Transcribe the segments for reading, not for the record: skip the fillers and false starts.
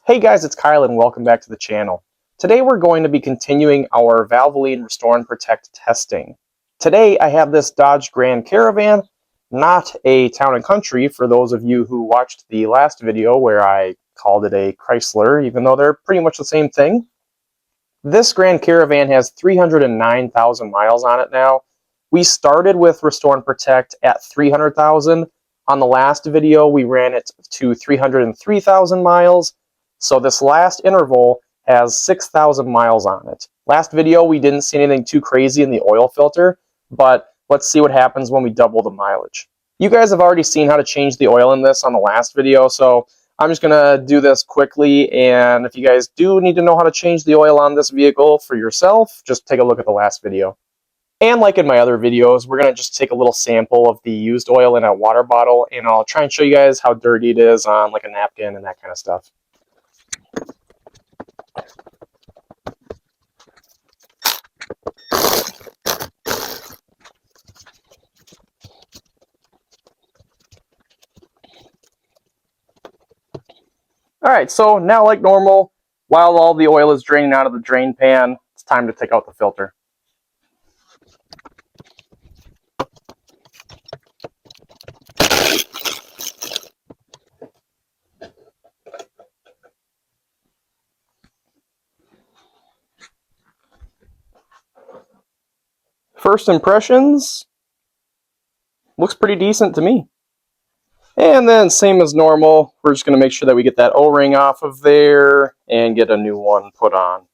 Hey guys, it's Kyle and welcome back to the channel. Today we're going to be continuing our Valvoline Restore and Protect testing. Today I have this Dodge Grand Caravan, not a Town & Country for those of you who watched the last video where I called it a Chrysler, even though they're pretty much the same thing. This Grand Caravan has 309,000 miles on it now. We started with Restore and Protect at 300,000. On the last video we ran it to 303,000 miles. So this last interval has 6,000 miles on it. Last video we didn't see anything too crazy in the oil filter, but let's see what happens when we double the mileage. You guys have already seen how to change the oil in this on the last video, so I'm just going to do this quickly, and if you guys do need to know how to change the oil on this vehicle for yourself, just take a look at the last video. And like in my other videos, we're going to just take a little sample of the used oil in a water bottle, and I'll try and show you guys how dirty it is on like a napkin and that kind of stuff. Alright, so now like normal, while all the oil is draining out of the drain pan, it's time to take out the filter. First impressions, looks pretty decent to me. And then same as normal, we're just going to make sure that we get that O-ring off of there and get a new one put on.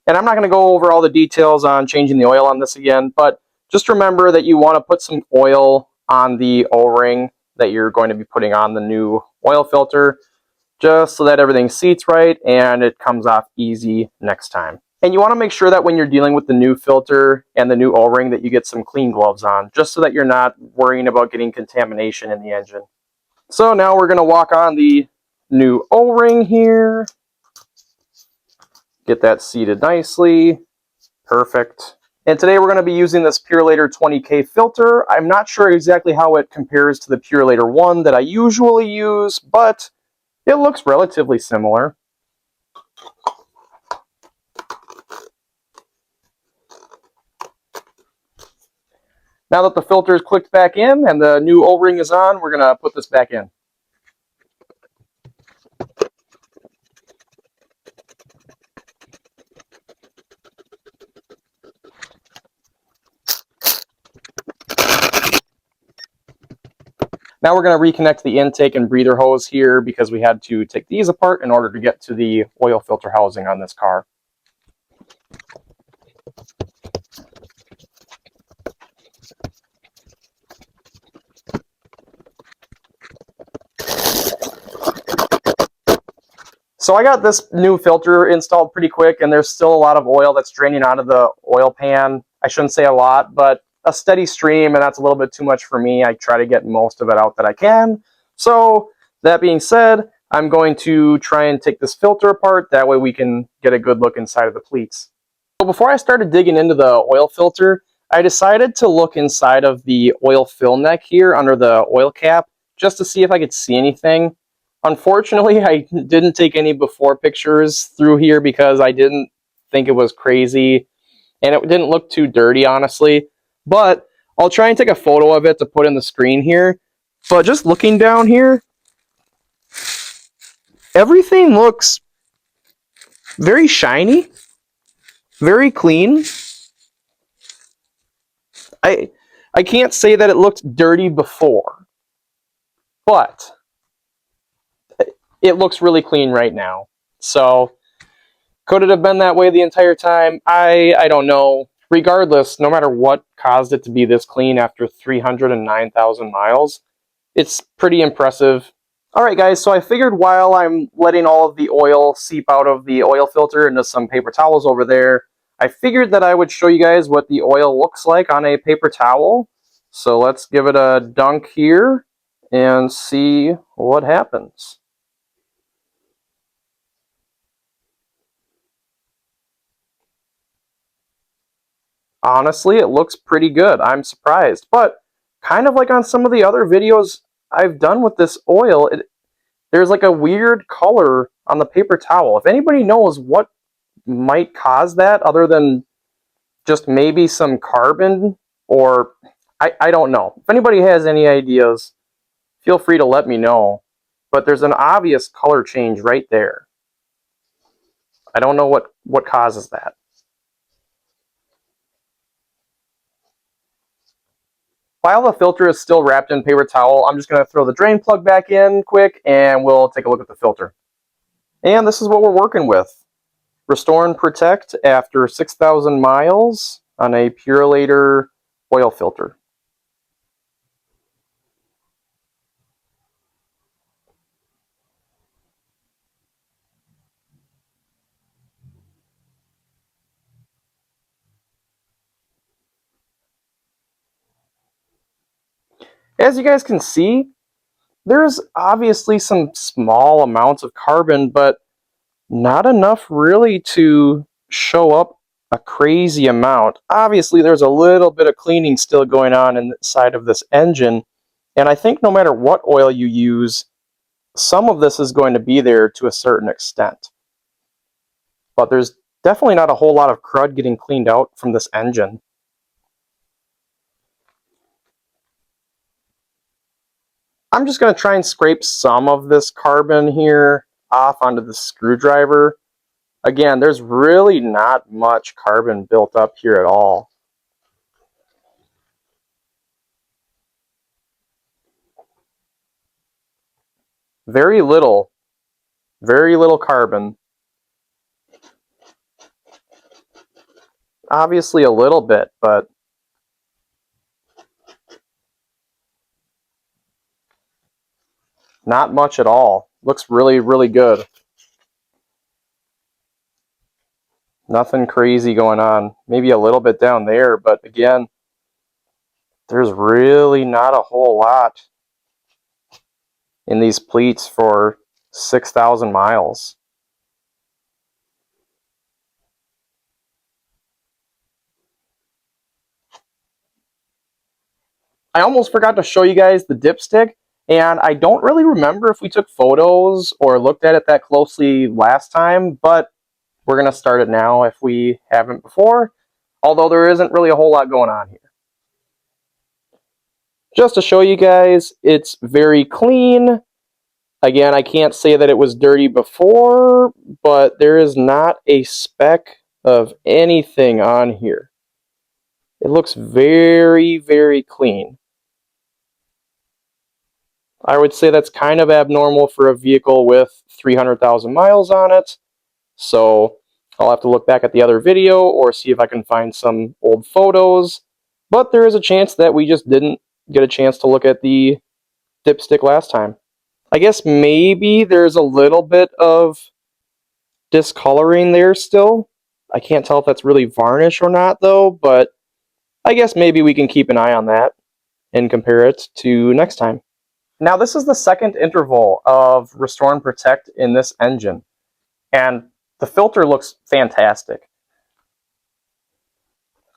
And I'm not going to go over all the details on changing the oil on this again, but just remember that you want to put some oil on the O-ring that you're going to be putting on the new oil filter, just so that everything seats right and it comes off easy next time. And you want to make sure that when you're dealing with the new filter and the new O-ring that you get some clean gloves on, just so that you're not worrying about getting contamination in the engine. So now we're going to walk on the new O-ring here. Get that seated nicely. Perfect. And today we're going to be using this Purelator 20K filter. I'm not sure exactly how it compares to the Purelator 1 that I usually use, but it looks relatively similar. Now that the filter is clicked back in and the new O-ring is on, we're going to put this back in. Now we're going to reconnect the intake and breather hose here because we had to take these apart in order to get to the oil filter housing on this car. So I got this new filter installed pretty quick, and there's still a lot of oil that's draining out of the oil pan. I shouldn't say a lot, but a steady stream, and that's a little bit too much for me. I try to get most of it out that I can. So that being said, I'm going to try and take this filter apart. That way we can get a good look inside of the pleats. So before I started digging into the oil filter, I decided to look inside of the oil fill neck here under the oil cap just to see if I could see anything. Unfortunately, I didn't take any before pictures through here because I didn't think it was crazy, and it didn't look too dirty, honestly. But I'll try and take a photo of it to put in the screen here. But just looking down here, everything looks very shiny, very clean. I can't say that it looked dirty before, but it looks really clean right now. So could it have been that way the entire time? I don't know. Regardless, no matter what caused it to be this clean after 309,000 miles, it's pretty impressive. Alright guys, so I figured while I'm letting all of the oil seep out of the oil filter into some paper towels over there, I figured that I would show you guys what the oil looks like on a paper towel. So let's give it a dunk here and see what happens. Honestly, it looks pretty good. I'm surprised. But kind of like on some of the other videos I've done with this oil, there's like a weird color on the paper towel. If anybody knows what might cause that other than just maybe some carbon, or I don't know. If anybody has any ideas, feel free to let me know. But there's an obvious color change right there. I don't know what causes that. While the filter is still wrapped in paper towel, I'm just going to throw the drain plug back in quick and we'll take a look at the filter. And this is what we're working with. Restore and protect after 6,000 miles on a Purolator oil filter. As you guys can see, there's obviously some small amounts of carbon, but not enough really to show up a crazy amount. Obviously, there's a little bit of cleaning still going on inside of this engine, and I think no matter what oil you use, some of this is going to be there to a certain extent. But there's definitely not a whole lot of crud getting cleaned out from this engine. I'm just going to try and scrape some of this carbon here off onto the screwdriver. Again, there's really not much carbon built up here at all. Very little carbon. Obviously a little bit, but not much at all. Looks really, really good. Nothing crazy going on. Maybe a little bit down there, but again, there's really not a whole lot in these pleats for 6,000 miles. I almost forgot to show you guys the dipstick, and I don't really remember if we took photos or looked at it that closely last time, but we're going to start it now if we haven't before, although there isn't really a whole lot going on here. Just to show you guys, it's very clean. Again, I can't say that it was dirty before, but there is not a speck of anything on here. It looks very, very clean. I would say that's kind of abnormal for a vehicle with 300,000 miles on it. So I'll have to look back at the other video or see if I can find some old photos. But there is a chance that we just didn't get a chance to look at the dipstick last time. I guess maybe there's a little bit of discoloring there still. I can't tell if that's really varnish or not though, but I guess maybe we can keep an eye on that and compare it to next time. Now this is the second interval of Restore and Protect in this engine, and the filter looks fantastic.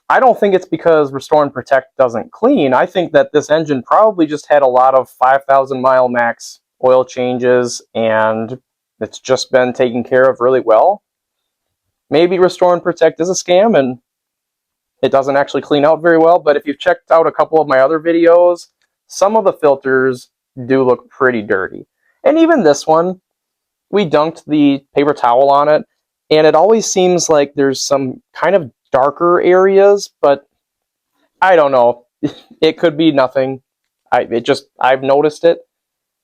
I don't think it's because Restore and Protect doesn't clean. I think that this engine probably just had a lot of 5,000 mile max oil changes and it's just been taken care of really well. Maybe Restore and Protect is a scam and it doesn't actually clean out very well, but if you've checked out a couple of my other videos, some of the filters do look pretty dirty. And even this one, we dunked the paper towel on it, and it always seems like there's some kind of darker areas, but I don't know. It could be nothing. I've noticed it,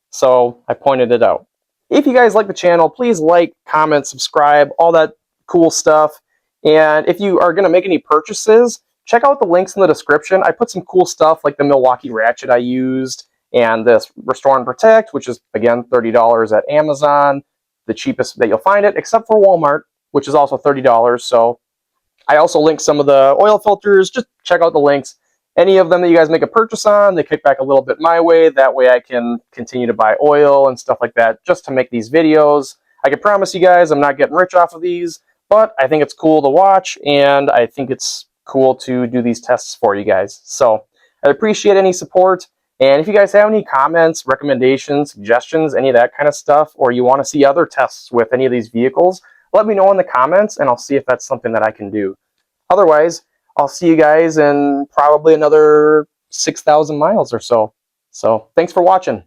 so I pointed it out. If you guys like the channel, please like, comment, subscribe, all that cool stuff. And if you are going to make any purchases, check out the links in the description. I put some cool stuff like the Milwaukee ratchet I used, and this Restore and Protect, which is, again, $30 at Amazon, the cheapest that you'll find it, except for Walmart, which is also $30. So I also link some of the oil filters. Just check out the links. Any of them that you guys make a purchase on, they kick back a little bit my way. That way I can continue to buy oil and stuff like that just to make these videos. I can promise you guys I'm not getting rich off of these, but I think it's cool to watch, and I think it's cool to do these tests for you guys. So I appreciate any support, And if you guys have any comments, recommendations, suggestions, any of that kind of stuff, or you want to see other tests with any of these vehicles, let me know in the comments and I'll see if that's something that I can do. Otherwise, I'll see you guys in probably another 6,000 miles or so. So thanks for watching.